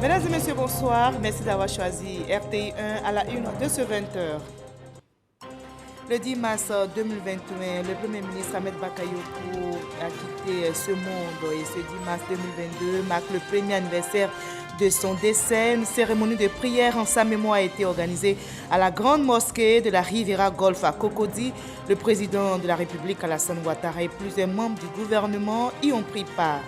Mesdames et messieurs, bonsoir. Merci d'avoir choisi RTI1 à la une de ce 20h. Le 10 mars 2021, le Premier ministre Ahmed Bakayoko a quitté ce monde et ce 10 mars 2022 marque le premier anniversaire de son décès. Une cérémonie de prière en sa mémoire a été organisée à la grande mosquée de la Riviera Golf à Cocody. Le président de la République Alassane Ouattara et plusieurs membres du gouvernement y ont pris part.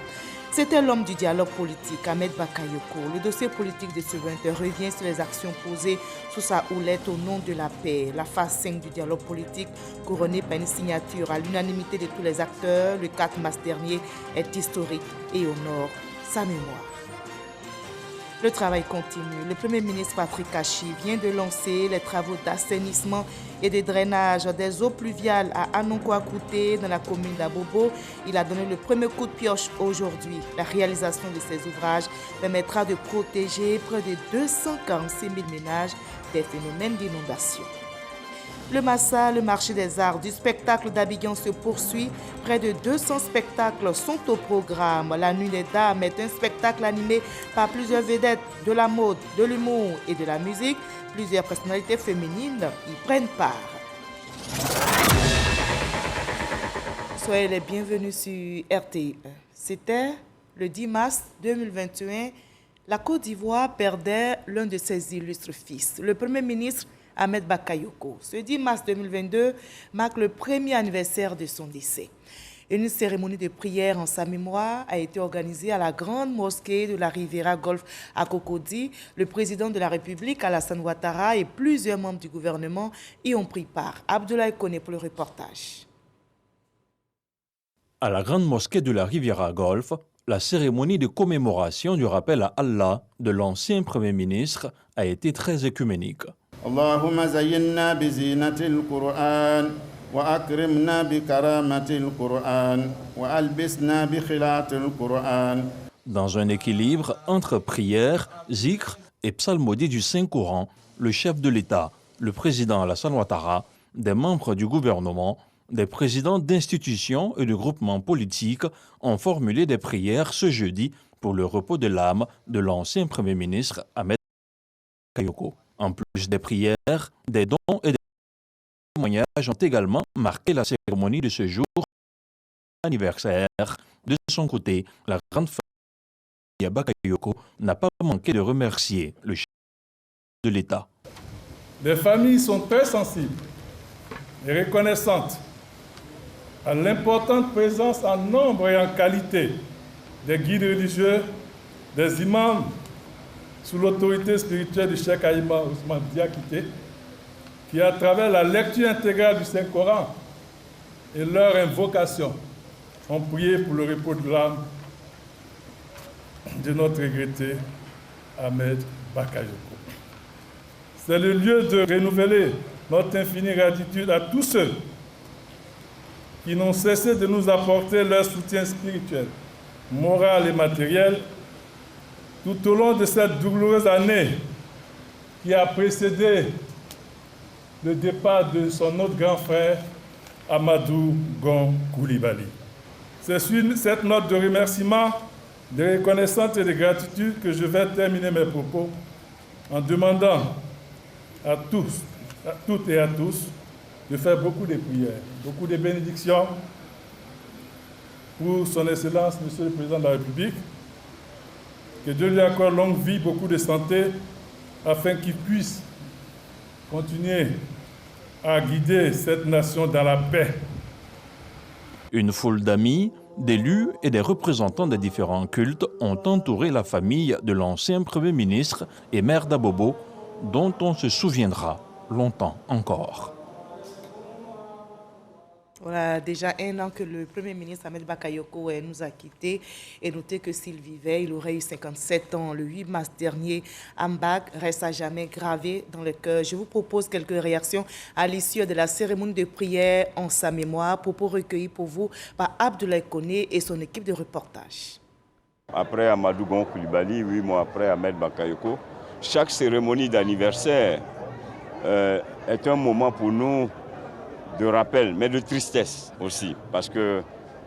C'était l'homme du dialogue politique, Ahmed Bakayoko. Le dossier politique de ce 20h revient sur les actions posées sous sa houlette au nom de la paix. La phase 5 du dialogue politique, couronnée par une signature à l'unanimité de tous les acteurs, le 4 mars dernier, est historique et honore sa mémoire. Le travail continue. Le Premier ministre Patrick Kachi vient de lancer les travaux d'assainissement et de drainage des eaux pluviales à Anonkwa-Kouté dans la commune d'Abobo. Il a donné le premier coup de pioche aujourd'hui. La réalisation de ces ouvrages permettra de protéger près de 246 000 ménages des phénomènes d'inondation. Le Massa, le marché des arts du spectacle d'Abidjan se poursuit. Près de 200 spectacles sont au programme. La Nuit des Dames est un spectacle animé par plusieurs vedettes de la mode, de l'humour et de la musique. Plusieurs personnalités féminines y prennent part. Soyez les bienvenus sur RTI1. C'était le 10 mars 2021. La Côte d'Ivoire perdait l'un de ses illustres fils, le Premier ministre Ahmed Bakayoko. Ce 10 mars 2022 marque le premier anniversaire de son décès. Une cérémonie de prière en sa mémoire a été organisée à la grande mosquée de la Riviera Golf à Cocody. Le président de la République, Alassane Ouattara, et plusieurs membres du gouvernement y ont pris part. Abdoulaye Koné pour le reportage. À la grande mosquée de la Riviera Golf, la cérémonie de commémoration du rappel à Allah de l'ancien Premier ministre a été très œcuménique. اللهم زينا بزينة القرآن وأكرمنا بكرامة القرآن وألبسنا بخلاط القرآن. Dans un équilibre entre prière, zikr et psalmodie du Saint-Coran, le chef de l'État, le président Alassane Ouattara, des membres du gouvernement, des présidents d'institutions et de groupements politiques ont formulé des prières ce jeudi pour le repos de l'âme de l'ancien Premier ministre Ahmed Bakayoko. En plus des prières, des dons et des témoignages ont également marqué la cérémonie de ce jour anniversaire. De son côté, la grande famille Bakayoko n'a pas manqué de remercier le chef de l'État. Les familles sont très sensibles et reconnaissantes à l'importante présence en nombre et en qualité des guides religieux, des imams, sous l'autorité spirituelle du Cheikh Aïma Ousmane Diakité, qui, à travers la lecture intégrale du Saint-Coran et leur invocation, ont prié pour le repos de l'âme de notre regretté Ahmed Bakayoko. C'est le lieu de renouveler notre infinie gratitude à tous ceux qui n'ont cessé de nous apporter leur soutien spirituel, moral et matériel tout au long de cette douloureuse année qui a précédé le départ de son autre grand frère, Amadou Gon Coulibaly. C'est sur cette note de remerciement, de reconnaissance et de gratitude que je vais terminer mes propos en demandant à tous, à toutes et à tous, de faire beaucoup de prières, beaucoup de bénédictions pour son Excellence, Monsieur le Président de la République. Que Dieu lui accorde longue vie, beaucoup de santé, afin qu'il puisse continuer à guider cette nation dans la paix. Une foule d'amis, d'élus et des représentants des différents cultes ont entouré la famille de l'ancien Premier ministre et maire d'Abobo, dont on se souviendra longtemps encore. Voilà déjà un an que le Premier ministre Ahmed Bakayoko nous a quittés et notez que s'il vivait, il aurait eu 57 ans. Le 8 mars dernier, Ambak reste à jamais gravé dans le cœur. Je vous propose quelques réactions à l'issue de la cérémonie de prière en sa mémoire, propos recueillis pour vous par Abdoulaye Koné et son équipe de reportage. Après Amadou Gon Coulibaly, 8 mois après Ahmed Bakayoko, chaque cérémonie d'anniversaire est un moment pour nous de rappel, mais de tristesse aussi, parce que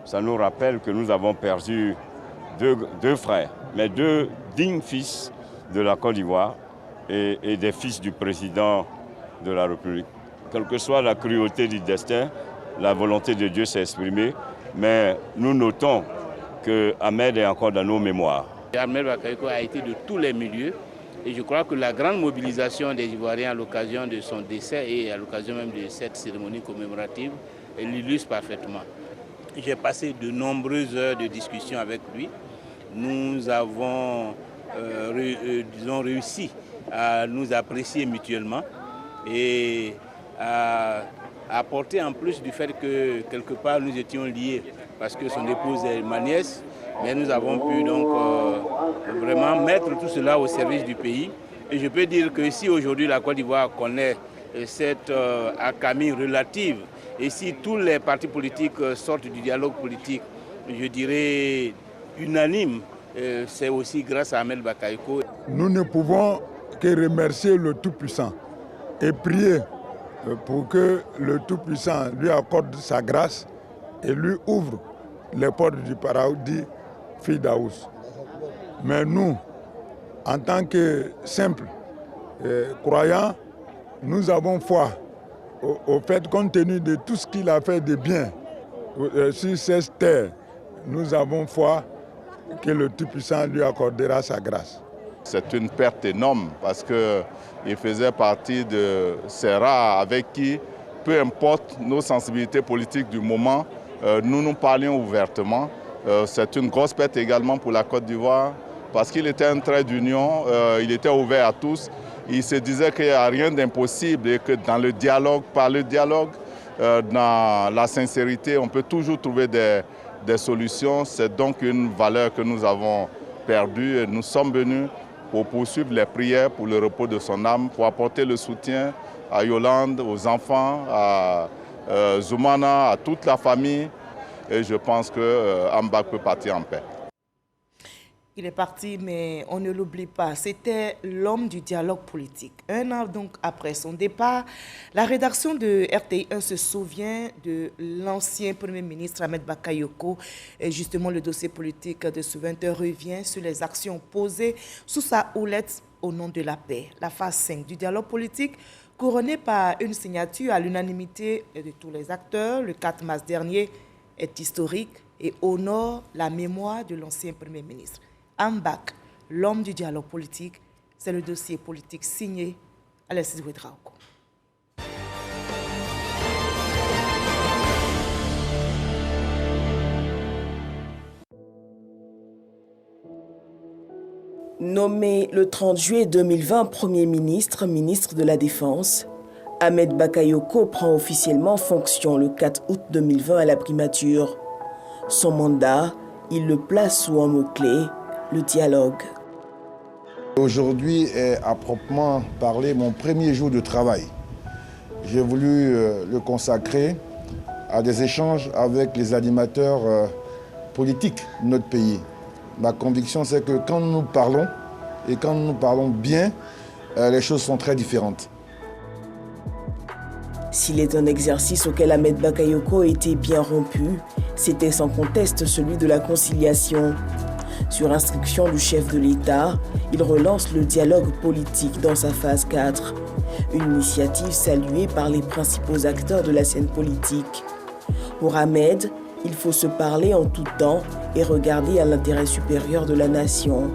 ça nous rappelle que nous avons perdu deux frères, mais deux dignes fils de la Côte d'Ivoire et des fils du président de la République. Quelle que soit la cruauté du destin, la volonté de Dieu s'est exprimée, mais nous notons que Ahmed est encore dans nos mémoires. Ahmed Bakayoko a été de tous les milieux et je crois que la grande mobilisation des Ivoiriens à l'occasion de son décès et à l'occasion même de cette cérémonie commémorative l'illustre parfaitement. J'ai passé de nombreuses heures de discussion avec lui. Nous avons réussi à nous apprécier mutuellement et à apporter en plus du fait que quelque part nous étions liés parce que son épouse est ma nièce, mais nous avons pu donc vraiment mettre tout cela au service du pays. Et je peux dire que si aujourd'hui la Côte d'Ivoire connaît cette accalmie relative et si tous les partis politiques sortent du dialogue politique, je dirais unanime, c'est aussi grâce à Ahmed Bakayoko. Nous ne pouvons que remercier le Tout-Puissant et prier pour que le Tout-Puissant lui accorde sa grâce et lui ouvre les portes du paradis Firdaus. Mais nous, en tant que simples croyants, nous avons foi au fait, compte tenu de tout ce qu'il a fait de bien sur cette terre, nous avons foi que le Tout-Puissant lui accordera sa grâce. C'est une perte énorme parce qu'il faisait partie de ces rares avec qui, peu importe nos sensibilités politiques du moment, nous nous parlions ouvertement. C'est une grosse perte également pour la Côte d'Ivoire parce qu'il était un trait d'union, il était ouvert à tous. Il se disait qu'il n'y a rien d'impossible et que dans le dialogue, par le dialogue, dans la sincérité, on peut toujours trouver des solutions. C'est donc une valeur que nous avons perdue et nous sommes venus pour poursuivre les prières pour le repos de son âme, pour apporter le soutien à Yolande, aux enfants, à Zoumana, à toute la famille. Et je pense que Ambak peut partir en paix. Il est parti, mais on ne l'oublie pas. C'était l'homme du dialogue politique. Un an donc après son départ, la rédaction de RTI1 se souvient de l'ancien Premier ministre Ahmed Bakayoko. Et justement, le dossier politique de ce 20h revient sur les actions posées sous sa houlette au nom de la paix. La phase 5 du dialogue politique, couronnée par une signature à l'unanimité de tous les acteurs, le 4 mars dernier, est historique et honore la mémoire de l'ancien Premier ministre. Ambak, l'homme du dialogue politique, c'est le dossier politique signé Alexis Ouedraogo. Nommé le 30 juillet 2020 Premier ministre, ministre de la Défense, Ahmed Bakayoko prend officiellement fonction le 4 août 2020 à la primature. Son mandat, il le place sous un mot-clé, le dialogue. Aujourd'hui est à proprement parler mon premier jour de travail. J'ai voulu le consacrer à des échanges avec les animateurs politiques de notre pays. Ma conviction, c'est que quand nous parlons, et quand nous parlons bien, les choses sont très différentes. S'il est un exercice auquel Ahmed Bakayoko était bien rompu, c'était sans conteste celui de la conciliation. Sur instruction du chef de l'État, il relance le dialogue politique dans sa phase 4. Une initiative saluée par les principaux acteurs de la scène politique. Pour Ahmed, il faut se parler en tout temps et regarder à l'intérêt supérieur de la nation.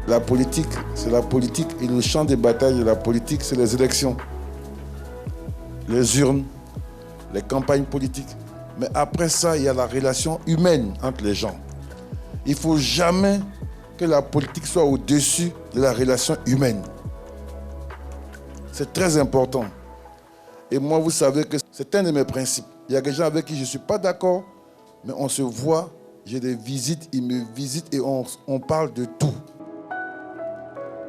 La politique, c'est la politique et le champ de bataille de la politique, c'est les élections, les urnes, les campagnes politiques. Mais après ça, il y a la relation humaine entre les gens. Il ne faut jamais que la politique soit au-dessus de la relation humaine. C'est très important. Et moi, vous savez que c'est un de mes principes. Il y a des gens avec qui je ne suis pas d'accord, mais on se voit, j'ai des visites, ils me visitent et on parle de tout.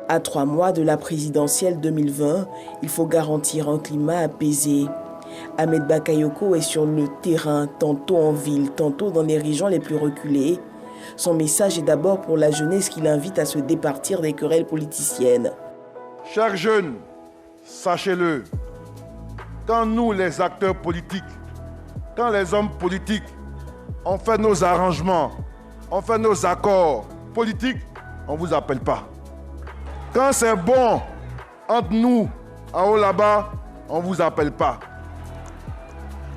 À 3 mois de la présidentielle 2020, il faut garantir un climat apaisé. Ahmed Bakayoko est sur le terrain, tantôt en ville, tantôt dans les régions les plus reculées. Son message est d'abord pour la jeunesse qui l'invite à se départir des querelles politiciennes. Chers jeunes, sachez-le, quand nous, les acteurs politiques, quand les hommes politiques, on fait nos arrangements, on fait nos accords politiques, on ne vous appelle pas. Quand c'est bon entre nous, en haut là-bas, on ne vous appelle pas.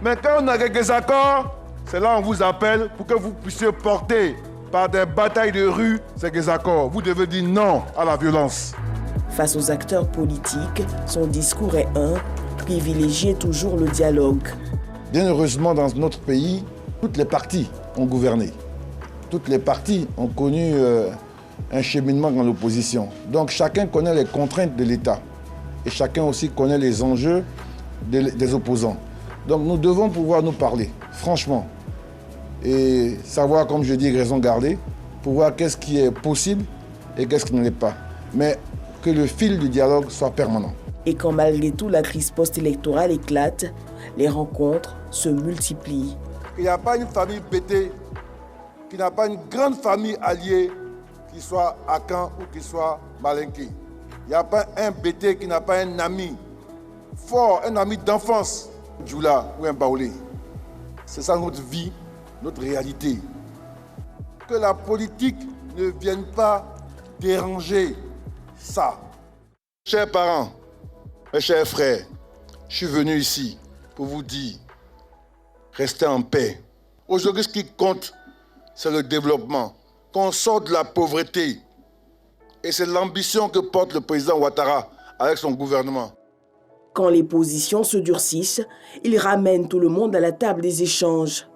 Mais quand on a quelques accords, c'est là qu'on vous appelle pour que vous puissiez porter par des batailles de rue ces accords. Vous devez dire non à la violence. Face aux acteurs politiques, son discours est privilégier toujours le dialogue. Bien heureusement, dans notre pays, toutes les parties ont gouverné. Toutes les parties ont connu un cheminement dans l'opposition. Donc chacun connaît les contraintes de l'État. Et chacun aussi connaît les enjeux des opposants. Donc nous devons pouvoir nous parler, franchement. Et savoir, comme je dis, raison garder, pour voir qu'est-ce qui est possible et qu'est-ce qui ne l'est pas. Mais que le fil du dialogue soit permanent. Et quand malgré tout la crise post-électorale éclate, les rencontres se multiplient. Il n'y a pas une famille pétée, qu'il n'y a pas une grande famille alliée, qui soit Akan ou qui soit Malinki. Il n'y a pas un Bété qui n'a pas un ami fort, un ami d'enfance, Djoula ou un Baoulé. C'est ça notre vie, notre réalité. Que la politique ne vienne pas déranger ça. Chers parents, mes chers frères, je suis venu ici pour vous dire, restez en paix. Aujourd'hui, ce qui compte, c'est le développement, qu'on sorte de la pauvreté. Et c'est l'ambition que porte le président Ouattara avec son gouvernement. Quand les positions se durcissent, il ramène tout le monde à la table des échanges.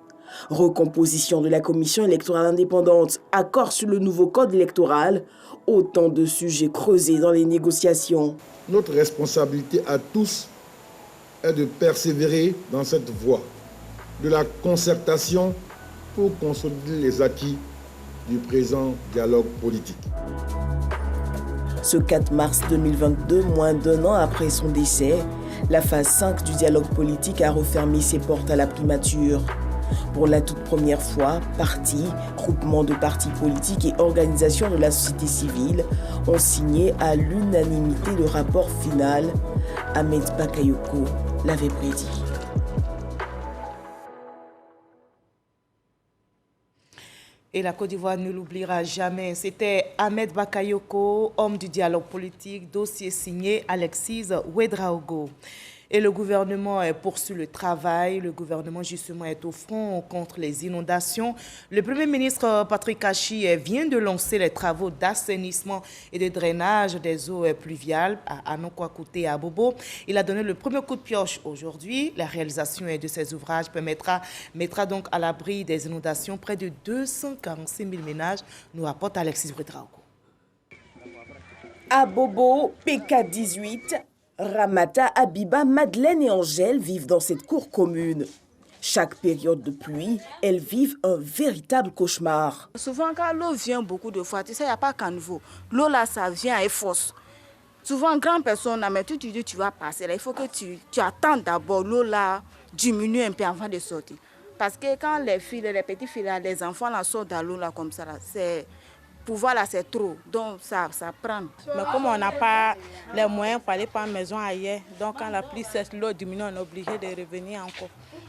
Recomposition de la commission électorale indépendante, accord sur le nouveau code électoral, autant de sujets creusés dans les négociations. Notre responsabilité à tous est de persévérer dans cette voie de la concertation pour consolider les acquis du présent dialogue politique. Ce 4 mars 2022, moins d'un an après son décès, la phase 5 du dialogue politique a refermé ses portes à la primature. Pour la toute première fois, partis, groupements de partis politiques et organisations de la société civile ont signé à l'unanimité le rapport final. Ahmed Bakayoko l'avait prédit. Et la Côte d'Ivoire ne l'oubliera jamais. C'était Ahmed Bakayoko, homme du dialogue politique, dossier signé Alexis Ouedraogo. Et le gouvernement poursuit le travail. Le gouvernement, justement, est au front contre les inondations. Le Premier ministre Patrick Kachi vient de lancer les travaux d'assainissement et de drainage des eaux pluviales à Anokwakouté et à Bobo. Il a donné le premier coup de pioche aujourd'hui. La réalisation de ces ouvrages mettra donc à l'abri des inondations près de 246 000 ménages, nous rapporte Alexis Ouedraogo. À Bobo, PK18, Ramata, Abiba, Madeleine et Angèle vivent dans cette cour commune. Chaque période de pluie, elles vivent un véritable cauchemar. Souvent, quand l'eau vient beaucoup de fois, tu sais, il n'y a pas qu'un niveau. L'eau là, ça vient et force. Souvent, grande personne, mais tu dis tu vas passer là. Il faut que tu attends d'abord l'eau là diminue un peu avant de sortir. Parce que quand les filles, les petites filles, là, les enfants là, sortent dans l'eau là comme ça, là, c'est... Pour voir là, c'est trop, donc ça prend. Mais comme on n'a pas les moyens pour aller par maison ailleurs, donc quand la pluie cesse, l'eau diminue, on est obligé de revenir encore.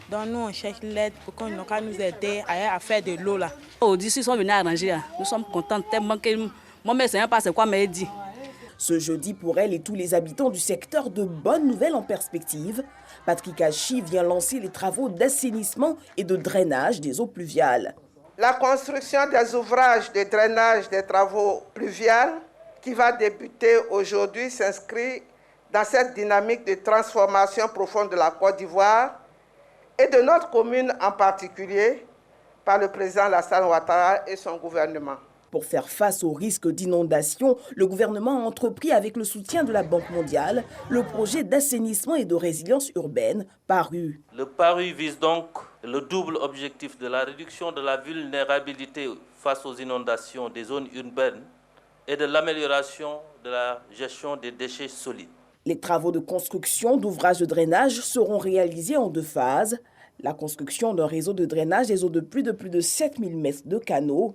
Donc nous, on cherche l'aide pour qu'on nous aider à faire de l'eau là. D'ici, ils sont venus arranger là. Nous sommes contents tellement que moi, je ne sais pas c'est quoi m'a dit. Ce jeudi, pour elle et tous les habitants du secteur, de bonnes nouvelles en perspective. Patrick Kachi vient lancer les travaux d'assainissement et de drainage des eaux pluviales. La construction des ouvrages de drainage des travaux pluviales qui va débuter aujourd'hui s'inscrit dans cette dynamique de transformation profonde de la Côte d'Ivoire et de notre commune en particulier par le président Alassane Ouattara et son gouvernement. Pour faire face au risque d'inondation, le gouvernement a entrepris avec le soutien de la Banque mondiale le projet d'assainissement et de résilience urbaine PARU. Le PARU vise donc le double objectif de la réduction de la vulnérabilité face aux inondations des zones urbaines et de l'amélioration de la gestion des déchets solides. Les travaux de construction d'ouvrages de drainage seront réalisés en 2 phases. La construction d'un réseau de drainage des eaux de plus de 7000 mètres de canaux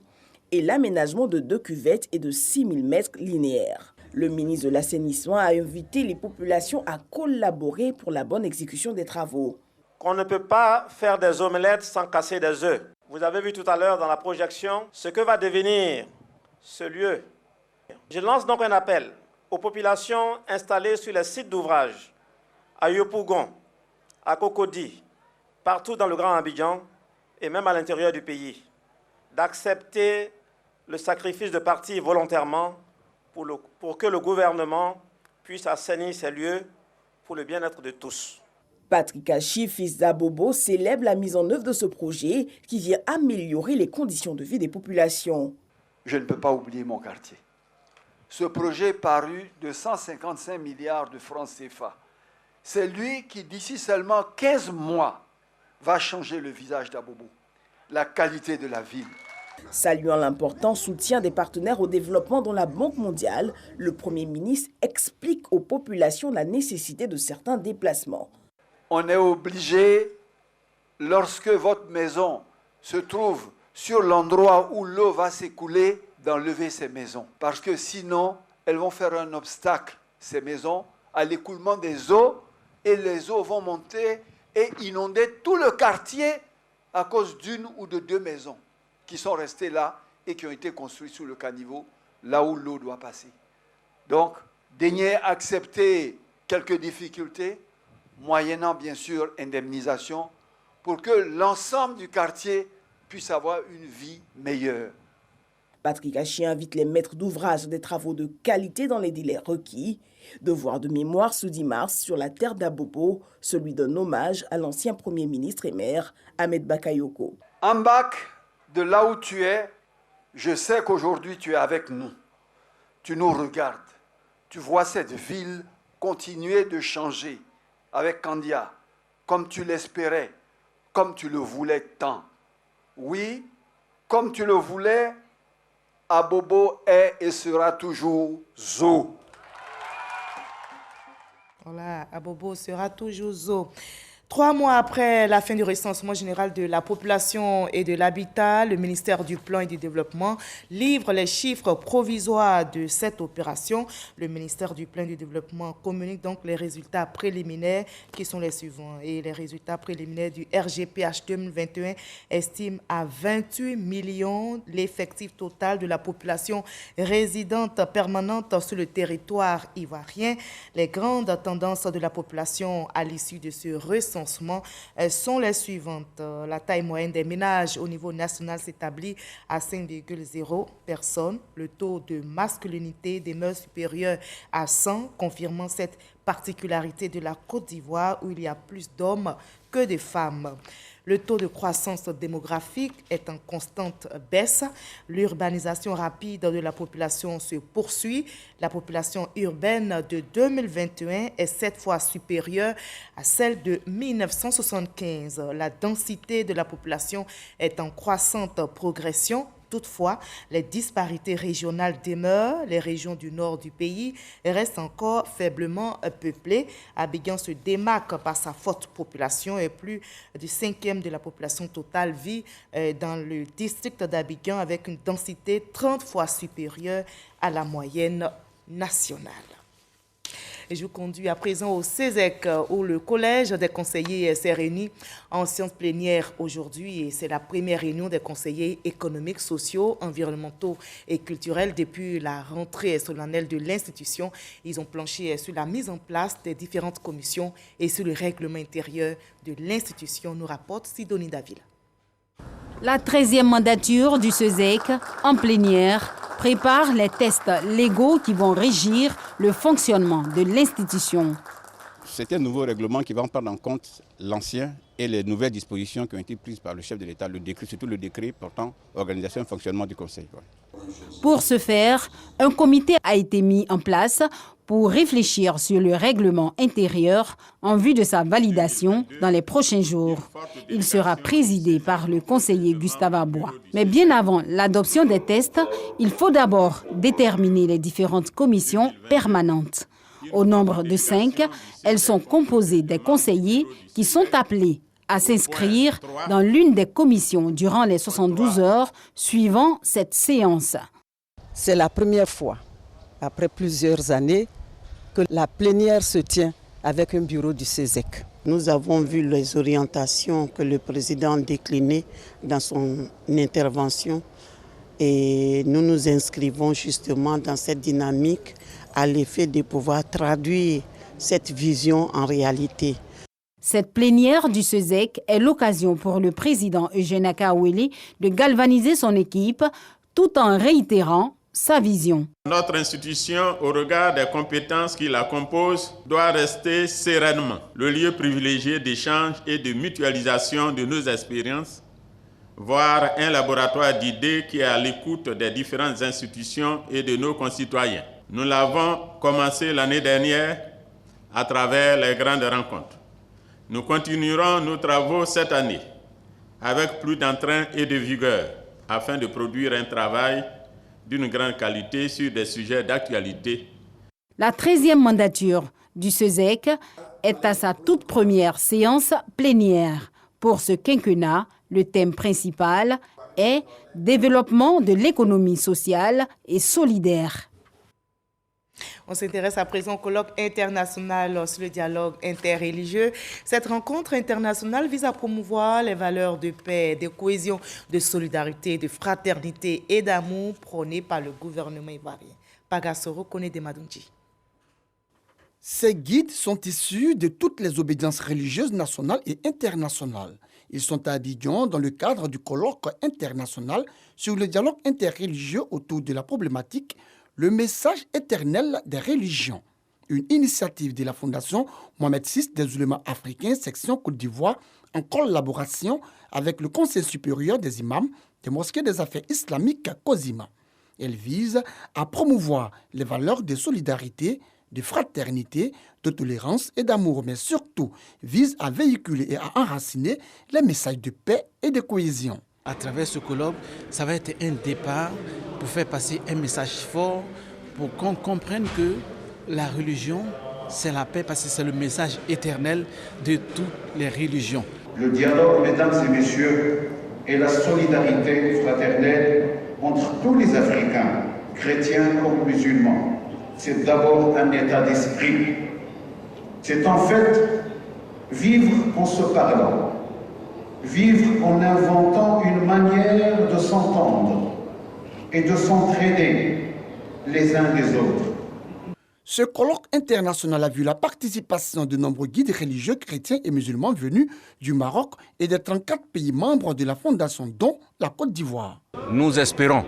et l'aménagement de 2 cuvettes et de 6000 mètres linéaires. Le ministre de l'Assainissement a invité les populations à collaborer pour la bonne exécution des travaux. Qu'on ne peut pas faire des omelettes sans casser des œufs. Vous avez vu tout à l'heure dans la projection ce que va devenir ce lieu. Je lance donc un appel aux populations installées sur les sites d'ouvrage, à Yopougon, à Cocody, partout dans le Grand Abidjan et même à l'intérieur du pays, d'accepter le sacrifice de partir volontairement pour que le gouvernement puisse assainir ces lieux pour le bien-être de tous. Patrick Achi, fils d'Abobo, célèbre la mise en œuvre de ce projet qui vient améliorer les conditions de vie des populations. Je ne peux pas oublier mon quartier. Ce projet paru de 155 milliards de francs CFA, c'est lui qui, d'ici seulement 15 mois, va changer le visage d'Abobo, la qualité de la ville. Saluant l'important soutien des partenaires au développement dans la Banque mondiale, le Premier ministre explique aux populations la nécessité de certains déplacements. On est obligé, lorsque votre maison se trouve sur l'endroit où l'eau va s'écouler, d'enlever ces maisons. Parce que sinon, elles vont faire un obstacle, ces maisons, à l'écoulement des eaux, et les eaux vont monter et inonder tout le quartier à cause d'une ou de deux maisons qui sont restées là et qui ont été construites sous le caniveau, là où l'eau doit passer. Donc, daignez accepter quelques difficultés, moyennant bien sûr indemnisation, pour que l'ensemble du quartier puisse avoir une vie meilleure. Patrick Achi invite les maîtres d'ouvrage des travaux de qualité dans les délais requis. Devoir de mémoire ce 10 mars sur la terre d'Abobo, celui d'un hommage à l'ancien Premier ministre et maire Ahmed Bakayoko. Ambak, de là où tu es, je sais qu'aujourd'hui tu es avec nous. Tu nous regardes. Tu vois cette ville continuer de changer avec Kandia, comme tu l'espérais, comme tu le voulais tant. Oui, comme tu le voulais, Abobo est et sera toujours Zo. Voilà, Abobo sera toujours Zo. 3 mois après la fin du recensement général de la population et de l'habitat, le ministère du Plan et du Développement livre les chiffres provisoires de cette opération. Le ministère du Plan et du Développement communique donc les résultats préliminaires qui sont les suivants. Et les résultats préliminaires du RGPH 2021 estiment à 28 millions l'effectif total de la population résidente permanente sur le territoire ivoirien. Les grandes tendances de la population à l'issue de ce recensement sont les suivantes. La taille moyenne des ménages au niveau national s'établit à 5,0 personnes. Le taux de masculinité demeure supérieur à 100, confirmant cette particularité de la Côte d'Ivoire où il y a plus d'hommes que de femmes. Le taux de croissance démographique est en constante baisse. L'urbanisation rapide de la population se poursuit. La population urbaine de 2021 est 7 fois supérieure à celle de 1975. La densité de la population est en croissante progression. Toutefois, les disparités régionales demeurent. Les régions du nord du pays restent encore faiblement peuplées. Abidjan se démarque par sa forte population et plus du 5e de la population totale vit dans le district d'Abidjan avec une densité 30 fois supérieure à la moyenne nationale. Et je vous conduis à présent au CESEC où le Collège des conseillers s'est réuni en séance plénière aujourd'hui. Et c'est la première réunion des conseillers économiques, sociaux, environnementaux et culturels depuis la rentrée solennelle de l'institution. Ils ont planché sur la mise en place des différentes commissions et sur le règlement intérieur de l'institution, nous rapporte Sidonie Davila. La 13e mandature du CESEC en plénière prépare les tests légaux qui vont régir le fonctionnement de l'institution. C'est un nouveau règlement qui va prendre en compte l'ancien et les nouvelles dispositions qui ont été prises par le chef de l'État, le décret, surtout le décret portant organisation et fonctionnement du Conseil. Pour ce faire, un comité a été mis en place pour réfléchir sur le règlement intérieur en vue de sa validation dans les prochains jours. Il sera présidé par le conseiller Gustave Abois. Mais bien avant l'adoption des tests, il faut d'abord déterminer les différentes commissions permanentes. Au nombre de 5, elles sont composées des conseillers qui sont appelés à s'inscrire dans l'une des commissions durant les 72 heures suivant cette séance. C'est la première fois, après plusieurs années, que la plénière se tient avec un bureau du CESEC. Nous avons vu les orientations que le président déclinait dans son intervention Et nous nous inscrivons justement dans cette dynamique à l'effet de pouvoir traduire cette vision en réalité. Cette plénière du SESEC est l'occasion pour le président Eugène Akaoueli de galvaniser son équipe tout en réitérant sa vision. Notre institution, au regard des compétences qui la composent, doit rester sereinement le lieu privilégié d'échange et de mutualisation de nos expériences, voire un laboratoire d'idées qui est à l'écoute des différentes institutions et de nos concitoyens. Nous l'avons commencé l'année dernière à travers les grandes rencontres. Nous continuerons nos travaux cette année avec plus d'entrain et de vigueur afin de produire un travail d'une grande qualité sur des sujets d'actualité. La 13e mandature du SESEC est à sa toute première séance plénière. Pour ce quinquennat, le thème principal est « Développement de l'économie sociale et solidaire ». On s'intéresse à présent au colloque international sur le dialogue interreligieux. Cette rencontre internationale vise à promouvoir les valeurs de paix, de cohésion, de solidarité, de fraternité et d'amour prônées par le gouvernement ivoirien. Pagassoro connaît des Madunji. Ces guides sont issus de toutes les obédiences religieuses nationales et internationales. Ils sont à Abidjan dans le cadre du colloque international sur le dialogue interreligieux autour de la problématique le message éternel des religions, une initiative de la Fondation Mohamed VI des oulémas africains, section Côte d'Ivoire, en collaboration avec le Conseil supérieur des imams des mosquées des affaires islamiques COSIMA. Elle vise à promouvoir les valeurs de solidarité, de fraternité, de tolérance et d'amour, mais surtout vise à véhiculer et à enraciner les messages de paix et de cohésion. À travers ce colloque, ça va être un départ pour faire passer un message fort, pour qu'on comprenne que la religion, c'est la paix, parce que c'est le message éternel de toutes les religions. Le dialogue, mesdames et messieurs, est la solidarité fraternelle entre tous les Africains, chrétiens comme musulmans. C'est d'abord un état d'esprit. C'est en fait vivre en se parlant. Vivre en inventant une manière de s'entendre et de s'entraider les uns des autres. Ce colloque international a vu la participation de nombreux guides religieux chrétiens et musulmans venus du Maroc et des 34 pays membres de la Fondation, dont la Côte d'Ivoire. Nous espérons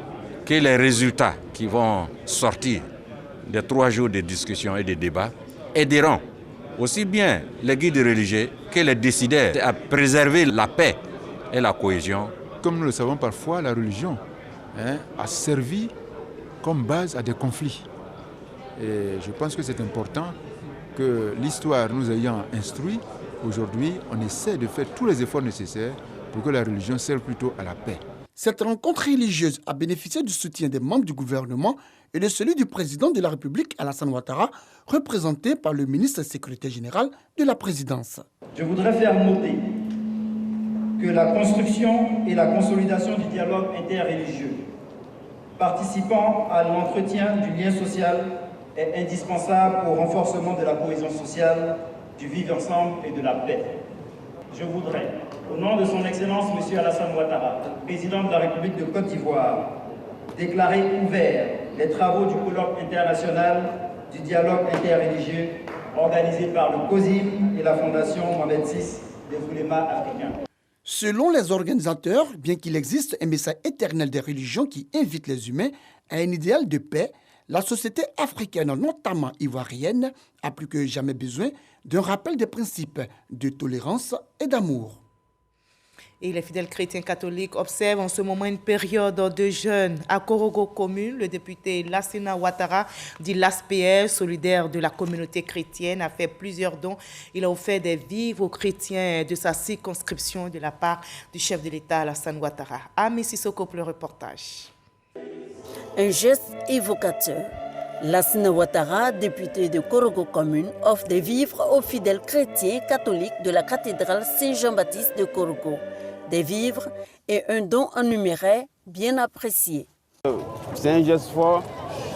que les résultats qui vont sortir des 3 jours de discussion et de débat aideront aussi bien les guides religieux que les décideurs à préserver la paix et la cohésion. Comme nous le savons parfois, la religion a servi comme base à des conflits. Et je pense que c'est important que l'histoire nous ayant instruits, aujourd'hui, on essaie de faire tous les efforts nécessaires pour que la religion serve plutôt à la paix. Cette rencontre religieuse a bénéficié du soutien des membres du gouvernement et de celui du président de la République, Alassane Ouattara, représenté par le ministre secrétaire général de la présidence. Je voudrais faire noter que la construction et la consolidation du dialogue interreligieux, participant à l'entretien du lien social, est indispensable au renforcement de la cohésion sociale, du vivre ensemble et de la paix. Je voudrais, au nom de son Excellence M. Alassane Ouattara, président de la République de Côte d'Ivoire, déclarer ouverts les travaux du colloque international du dialogue interreligieux organisé par le COSIM et la Fondation Mohamed VI des oulémas africains. Selon les organisateurs, bien qu'il existe un message éternel des religions qui invite les humains à un idéal de paix, la société africaine, notamment ivoirienne, a plus que jamais besoin d'un rappel des principes de tolérance et d'amour. Et les fidèles chrétiens catholiques observent en ce moment une période de jeûne. À Korogo commune, le député Lassina Ouattara, dit l'ASPR, solidaire de la communauté chrétienne, a fait plusieurs dons. Il a offert des vivres aux chrétiens de sa circonscription de la part du chef de l'État, Alassane Ouattara. Ami Sissoko pour le reportage. Un geste évocateur. Lassina Ouattara, député de Korogo commune, offre des vivres aux fidèles chrétiens catholiques de la cathédrale Saint-Jean-Baptiste de Korogo. Des vivres et un don en numéraire bien apprécié. C'est un geste fort,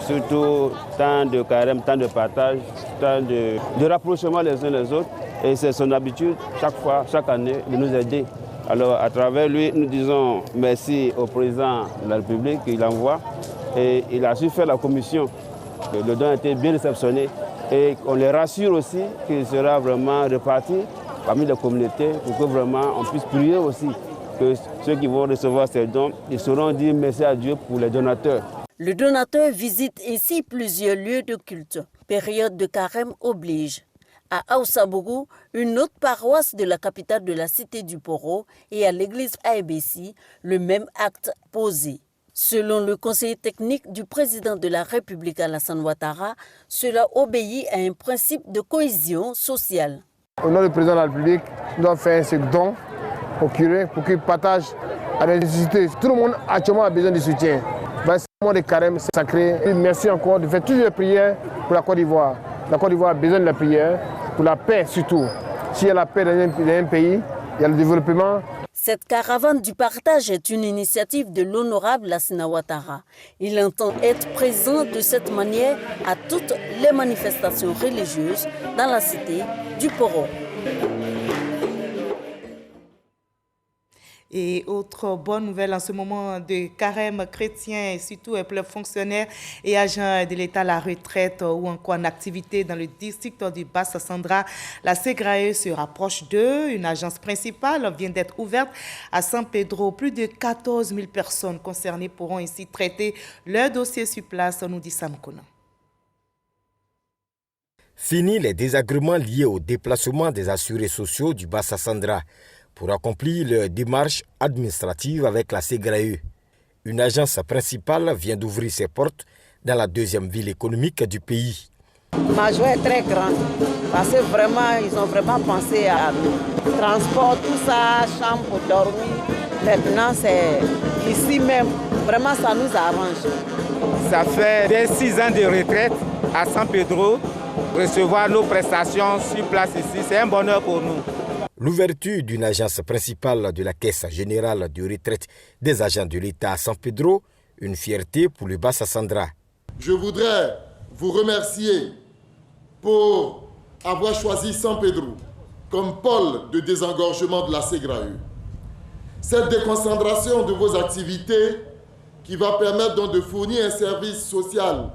surtout tant de carême, tant de partage, tant de rapprochement les uns les autres. Et c'est son habitude, chaque fois, chaque année, de nous aider Alors à travers lui, nous disons merci au président de la République qu'il envoie et il a su faire la commission. Le don a été bien réceptionné et on les rassure aussi qu'il sera vraiment réparti parmi les communautés pour que vraiment on puisse prier aussi que ceux qui vont recevoir ces dons, ils sauront dire merci à Dieu pour les donateurs. Le donateur visite ici plusieurs lieux de culte. Période de carême oblige. À Aoussabougou, une autre paroisse de la capitale de la cité du Poro, et à l'église Aébessi, le même acte posé. Selon le conseiller technique du président de la République Alassane Ouattara, cela obéit à un principe de cohésion sociale. Au nom du président de la République, nous devons faire ce don au curé pour qu'il partage à la nécessité. Tout le monde actuellement a besoin de soutien. C'est un moment de carême sacré. Et merci encore de faire toujours les prières pour la Côte d'Ivoire. La Côte d'Ivoire a besoin de la prière, pour la paix surtout. S'il y a la paix dans un pays, il y a le développement. Cette caravane du partage est une initiative de l'honorable Lassina Ouattara. Il entend être présent de cette manière à toutes les manifestations religieuses dans la cité du Poro. Et autre bonne nouvelle en ce moment de carême chrétien, et surtout pour les fonctionnaires et agents de l'État à la retraite ou encore en activité dans le district du Bassa-Sandra, la SEGRAE se rapproche d'eux. Une agence principale vient d'être ouverte à San Pedro. Plus de 14 000 personnes concernées pourront ainsi traiter leur dossier sur place, nous dit Sam Kona. Fini les désagréments liés au déplacement des assurés sociaux du Bassa-Sandra pour accomplir leur démarche administrative avec la SEGRAE. Une agence principale vient d'ouvrir ses portes dans la deuxième ville économique du pays. Ma joie est très grande parce que vraiment, ils ont vraiment pensé à nous. Transport, tout ça, chambre pour dormir. Maintenant, c'est ici même. Vraiment, ça nous arrange. Ça fait 6 ans de retraite à San Pedro. Recevoir nos prestations sur place ici, c'est un bonheur pour nous. L'ouverture d'une agence principale de la Caisse générale de retraite des agents de l'État à San Pedro, une fierté pour le Bassa-Sandra. Je voudrais vous remercier pour avoir choisi San Pedro comme pôle de désengorgement de la SEGRAE. Cette déconcentration de vos activités qui va permettre donc de fournir un service social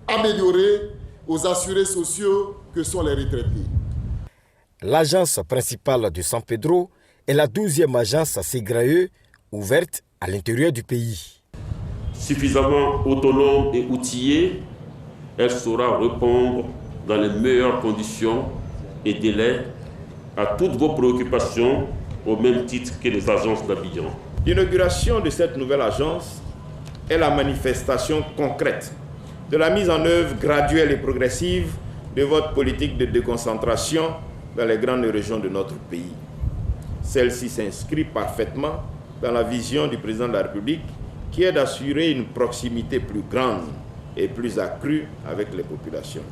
amélioré aux assurés sociaux que sont les retraités. L'agence principale de San Pedro est la 12e agence SEGRAE ouverte à l'intérieur du pays. Suffisamment autonome et outillée, elle saura répondre dans les meilleures conditions et délais à toutes vos préoccupations au même titre que les agences d'Abidjan. L'inauguration de cette nouvelle agence est la manifestation concrète de la mise en œuvre graduelle et progressive de votre politique de déconcentration dans les grandes régions de notre pays. Celle-ci s'inscrit parfaitement dans la vision du président de la République qui est d'assurer une proximité plus grande et plus accrue avec les populations.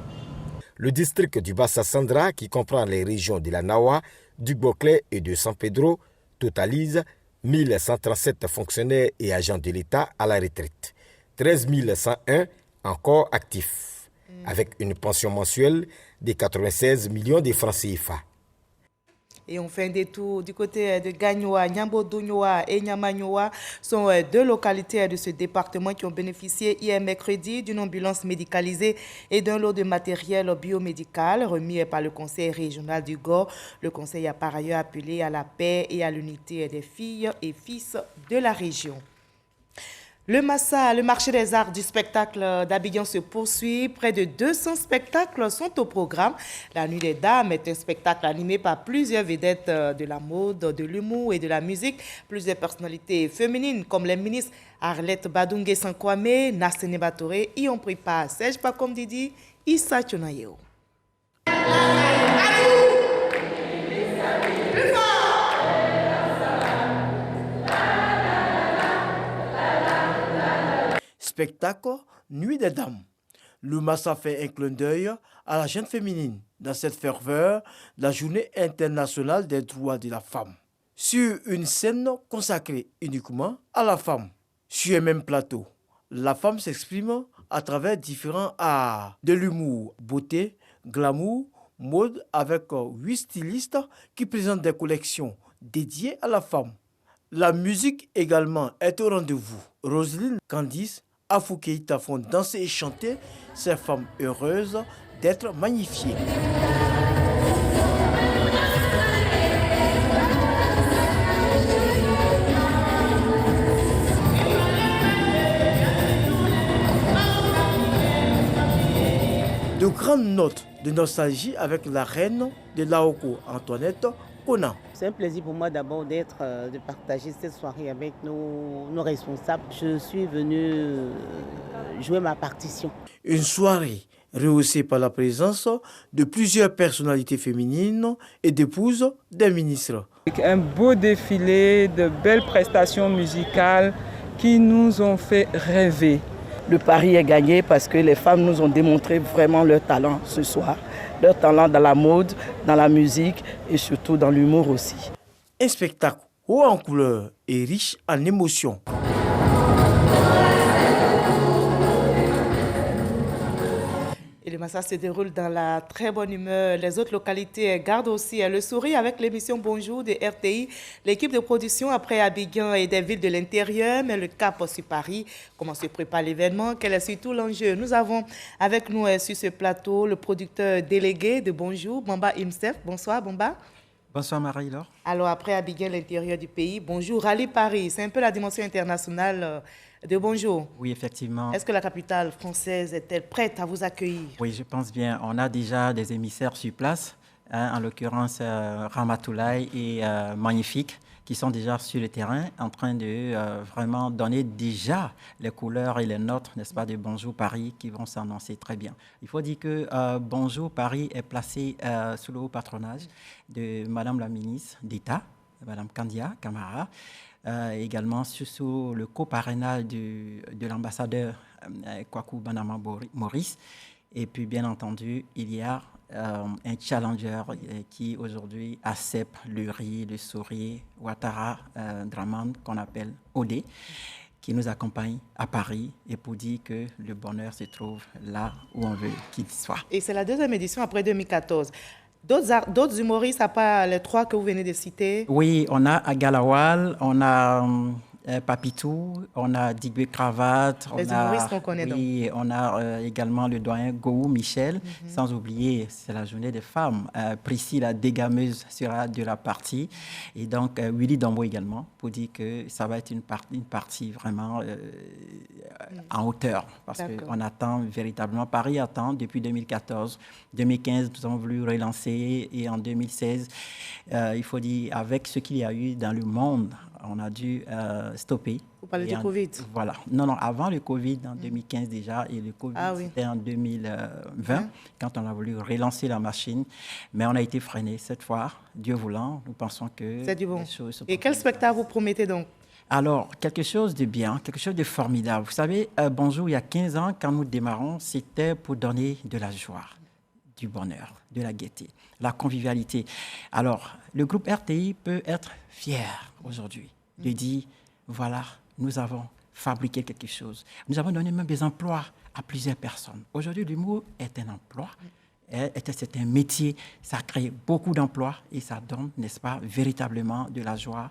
Le district du Bassa-Sandra, qui comprend les régions de la Nawa, du Boclé et de San Pedro, totalise 1137 fonctionnaires et agents de l'État à la retraite, 13 101 encore actifs, avec une pension mensuelle de 96 millions de francs CFA. Et on fait un détour du côté de Gagnoa, Nyambodonyoa et Nyamanyoa sont deux localités de ce département qui ont bénéficié hier mercredi d'une ambulance médicalisée et d'un lot de matériel biomédical remis par le conseil régional du Gord. Le conseil a par ailleurs appelé à la paix et à l'unité des filles et fils de la région. Le marché des arts du spectacle d'Abidjan se poursuit. Près de 200 spectacles sont au programme. La Nuit des Dames est un spectacle animé par plusieurs vedettes de la mode, de l'humour et de la musique. Plusieurs personnalités féminines comme les ministres Arlette Badungé Sankwame, Nassene Batore y ont pris part. Serge Pakom Didi, Issa Chonayeo. Spectacle Nuit des Dames. Le Massa fait un clin d'œil à la jeune féminine dans cette ferveur de la Journée internationale des droits de la femme. Sur une scène consacrée uniquement à la femme, sur un même plateau, la femme s'exprime à travers différents arts de l'humour, beauté, glamour, mode avec 8 stylistes qui présentent des collections dédiées à la femme. La musique également est au rendez-vous. Roselyne, Candice, Afou Keïta font danser et chanter ces femmes heureuses d'être magnifiées. De grandes notes de nostalgie avec la reine de Laoko, Antoinette Konan. C'est un plaisir pour moi d'abord de partager cette soirée avec nos responsables. Je suis venu jouer ma partition. Une soirée rehaussée par la présence de plusieurs personnalités féminines et d'épouses des ministres. Un beau défilé de belles prestations musicales qui nous ont fait rêver. Le pari est gagné parce que les femmes nous ont démontré vraiment leur talent ce soir. Leur talent dans la mode, dans la musique et surtout dans l'humour aussi. Un spectacle haut en couleurs et riche en émotions. Et le massacre se déroule dans la très bonne humeur. Les autres localités gardent aussi le sourire avec l'émission Bonjour de RTI. L'équipe de production après Abidjan et des villes de l'intérieur met le cap sur Paris. Comment se prépare l'événement? Quel est surtout l'enjeu? Nous avons avec nous sur ce plateau le producteur délégué de Bonjour, Bamba Imsef. Bonsoir Bamba. Bonsoir Marie-Laure. Alors après Abidjan, l'intérieur du pays, Bonjour, Rallye Paris. C'est un peu la dimension internationale de Bonjour. Oui, effectivement. Est-ce que la capitale française est-elle prête à vous accueillir? Oui, je pense bien. On a déjà des émissaires sur place, en l'occurrence Ramatoulaye et Magnifique, qui sont déjà sur le terrain en train de vraiment donner déjà les couleurs et les notes, n'est-ce pas, de Bonjour Paris qui vont s'annoncer très bien. Il faut dire que Bonjour Paris est placé sous le haut patronage de Madame la ministre d'État, Madame Kandia Camara, également sous le coparrainage de l'ambassadeur Kwaku Banama Maurice. Et puis, bien entendu, il y a un challenger qui aujourd'hui accepte le riz, le sourire, Ouattara Draman, qu'on appelle Odé, qui nous accompagne à Paris et pour dire que le bonheur se trouve là où on veut qu'il soit. Et c'est la deuxième édition après 2014. D'autres humoristes, à part les trois que vous venez de citer? Oui, on a Agalawal, on a Papitou, on a Digbe Cravate. Les humoristes qu'on connaît donc. Oui, on a également le doyen Gou Michel, sans oublier, c'est la journée des femmes. Priscille, la dégameuse, sera de la partie. Et donc, Willy Dambo également, pour dire que ça va être une partie vraiment en hauteur. Parce qu'on attend véritablement, Paris attend depuis 2014. 2015, nous avons voulu relancer et en 2016, il faut dire, avec ce qu'il y a eu dans le monde, on a dû stopper. Vous parlez du Covid? Voilà. Non, avant le Covid, en 2015 déjà, et le Covid, c'était en 2020, quand on a voulu relancer la machine. Mais on a été freiné cette fois, Dieu voulant. Nous pensons que... C'est du bon. Et quel spectacle vous promettez donc? Alors, quelque chose de bien, quelque chose de formidable. Vous savez, Bonjour, il y a 15 ans, quand nous démarrons, c'était pour donner de la joie, du bonheur, de la gaieté, la convivialité. Alors, le groupe RTI peut être fier aujourd'hui de dire, voilà, nous avons fabriqué quelque chose. Nous avons donné même des emplois à plusieurs personnes. Aujourd'hui, l'humour est un emploi, c'est un métier, ça crée beaucoup d'emplois et ça donne, n'est-ce pas, véritablement de la joie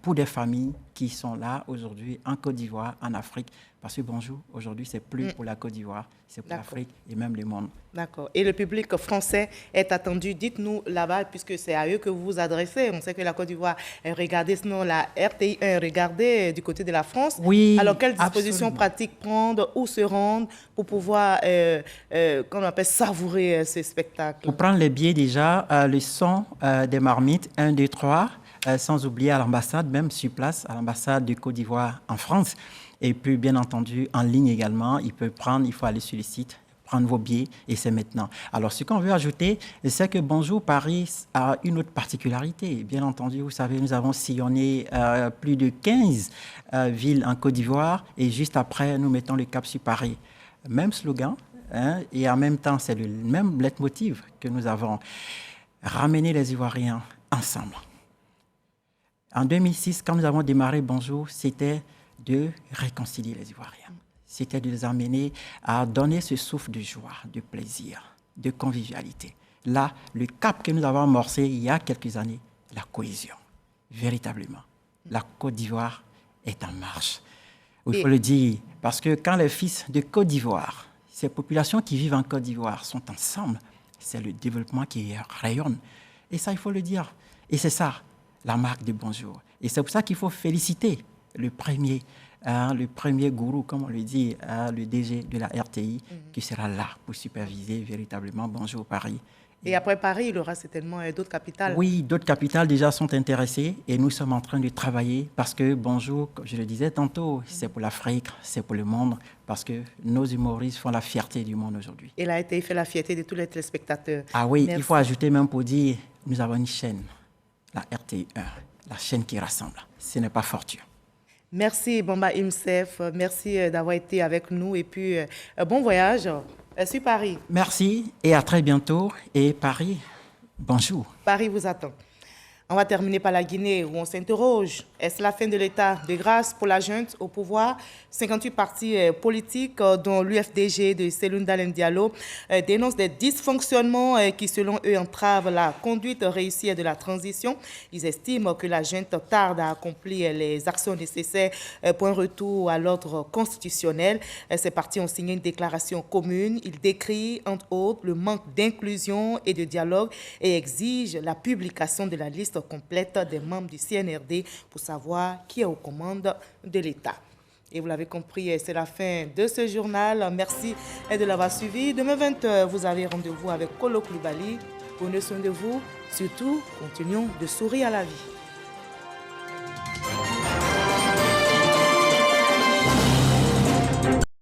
pour des familles qui sont là aujourd'hui en Côte d'Ivoire, en Afrique. Parce que Bonjour, aujourd'hui, c'est plus pour la Côte d'Ivoire, c'est pour l'Afrique et même le monde. D'accord. Et le public français est attendu, dites-nous là-bas, puisque c'est à eux que vous vous adressez. On sait que la Côte d'Ivoire est regardée, sinon la RTI est regardée du côté de la France. Oui, alors, quelles dispositions pratiques prendre, où se rendre pour pouvoir, qu'on appelle, savourer ce spectacle? Pour prendre les billets déjà, le son des marmites, 1, 2, 3, sans oublier à l'ambassade, même sur place, à l'ambassade de Côte d'Ivoire en France. Et puis, bien entendu, en ligne également, il faut aller sur le site, prendre vos billets, et c'est maintenant. Alors, ce qu'on veut ajouter, c'est que Bonjour Paris a une autre particularité. Bien entendu, vous savez, nous avons sillonné plus de 15 villes en Côte d'Ivoire, et juste après, nous mettons le cap sur Paris. Même slogan, et en même temps, c'est le même leitmotiv que nous avons. Ramener les Ivoiriens ensemble. En 2006, quand nous avons démarré Bonjour, c'était de réconcilier les Ivoiriens. C'était de les amener à donner ce souffle de joie, de plaisir, de convivialité. Là, le cap que nous avons amorcé il y a quelques années, la cohésion, véritablement. La Côte d'Ivoire est en marche. Il faut le dire, parce que quand les fils de Côte d'Ivoire, ces populations qui vivent en Côte d'Ivoire sont ensemble, c'est le développement qui rayonne. Et ça, il faut le dire. Et c'est ça, la marque de Bonjour. Et c'est pour ça qu'il faut féliciter le premier gourou, comme on le dit, le DG de la RTI, qui sera là pour superviser véritablement Bonjour Paris. Et après Paris, il y aura certainement d'autres capitales. Oui, d'autres capitales déjà sont intéressées et nous sommes en train de travailler parce que Bonjour, comme je le disais tantôt, c'est pour l'Afrique, c'est pour le monde, parce que nos humoristes font la fierté du monde aujourd'hui. Et la RTI fait la fierté de tous les téléspectateurs. Ah oui, Merci. Il faut ajouter même pour dire, nous avons une chaîne, la RTI 1, la chaîne qui rassemble. Ce n'est pas fortuit. Merci Bamba Imsef, merci d'avoir été avec nous et puis bon voyage sur Paris. Merci et à très bientôt. Et Paris, bonjour. Paris vous attend. On va terminer par la Guinée où on s'interroge. Est-ce la fin de l'état de grâce pour la junte au pouvoir? 58 partis politiques, dont l'UFDG de Cellou Dalein Diallo, dénoncent des dysfonctionnements qui, selon eux, entravent la conduite réussie de la transition. Ils estiment que la junte tarde à accomplir les actions nécessaires pour un retour à l'ordre constitutionnel. Ces partis ont signé une déclaration commune. Ils décrivent, entre autres, le manque d'inclusion et de dialogue et exigent la publication de la liste complète des membres du CNRD pour savoir qui est aux commandes de l'État. Et vous l'avez compris, c'est la fin de ce journal. Merci de l'avoir suivi. Demain 20h, vous avez rendez-vous avec Kolo Koulibaly. Prenez soin de vous. Surtout, continuons de sourire à la vie.